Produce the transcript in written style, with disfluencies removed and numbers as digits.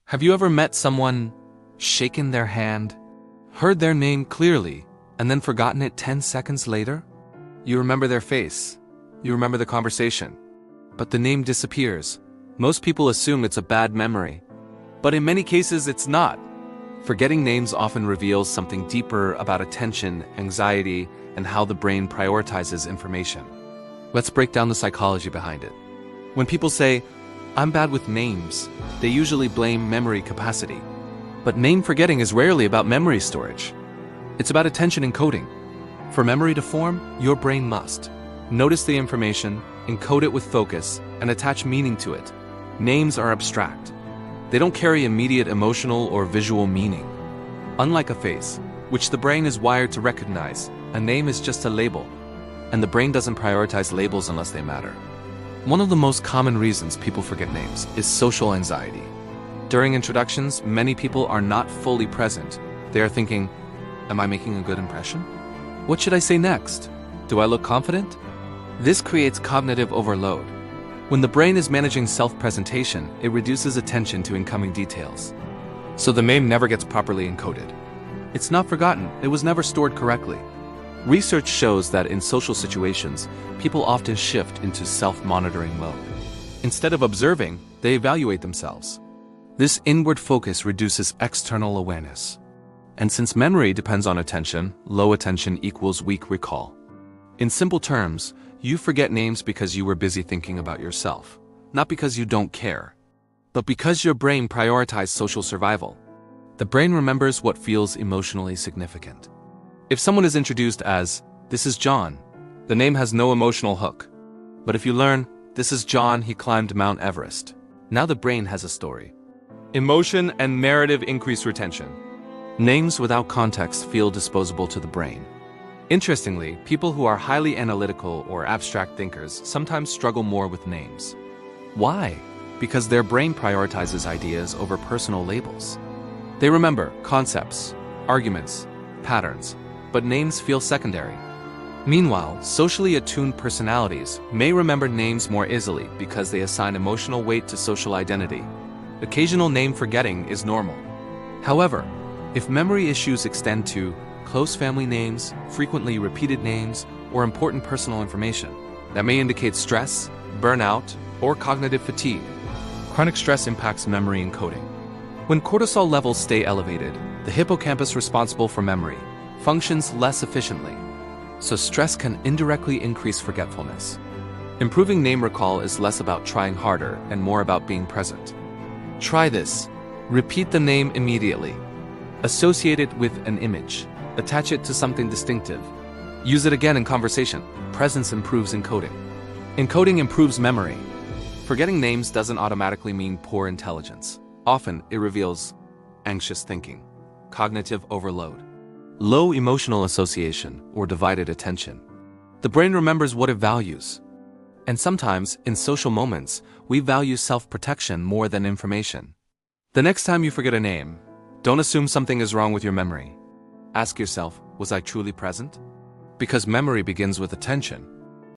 Have you ever met someone, shaken their hand, heard their name clearly, and then forgotten it 10 seconds later? You remember their face, you remember the conversation, but the name disappears. Most people assume it's a bad memory, but in many cases it's not. Forgetting names often reveals something deeper about attention, anxiety, and how the brain prioritizes information. Let's break down the psychology behind it. When people say, "I'm bad with names," they usually blame memory capacity. But name forgetting is rarely about memory storage. It's about attention encoding. For memory to form, your brain must notice the information, encode it with focus, and attach meaning to it. Names are abstract. They don't carry immediate emotional or visual meaning. Unlike a face, which the brain is wired to recognize, a name is just a label, and the brain doesn't prioritize labels unless they matter. One of the most common reasons people forget names is social anxiety. During introductions, many people are not fully present. They are thinking, "Am I making a good impression? What should I say next? Do I look confident?" This creates cognitive overload. When the brain is managing self-presentation, it reduces attention to incoming details. So the name never gets properly encoded. It's not forgotten, it was never stored correctly. Research shows that in social situations, people often shift into self-monitoring mode. Instead of observing, they evaluate themselves. This inward focus reduces external awareness. And since memory depends on attention, low attention equals weak recall. In simple terms, you forget names because you were busy thinking about yourself, not because you don't care, but because your brain prioritized social survival. The brain remembers what feels emotionally significant. If someone is introduced as, "This is John," the name has no emotional hook. But if you learn, "This is John, he climbed Mount Everest," now the brain has a story. Emotion and narrative increase retention. Names without context feel disposable to the brain. Interestingly, people who are highly analytical or abstract thinkers sometimes struggle more with names. Why? Because their brain prioritizes ideas over personal labels. They remember concepts, arguments, patterns, but names feel secondary. Meanwhile, socially attuned personalities may remember names more easily because they assign emotional weight to social identity. Occasional name forgetting is normal. However, if memory issues extend to close family names, frequently repeated names, or important personal information, that may indicate stress, burnout, or cognitive fatigue. Chronic stress impacts memory encoding. When cortisol levels stay elevated, the hippocampus responsible for memory functions less efficiently, so stress can indirectly increase forgetfulness. Improving name recall is less about trying harder and more about being present. Try this. Repeat the name immediately. Associate it with an image. Attach it to something distinctive. Use it again in conversation. Presence improves encoding. Encoding improves memory. Forgetting names doesn't automatically mean poor intelligence. Often, it reveals anxious thinking, cognitive overload, low emotional association, or divided attention. The brain remembers what it values. And sometimes, in social moments, we value self-protection more than information. The next time you forget a name, don't assume something is wrong with your memory. Ask yourself, was I truly present? Because memory begins with attention,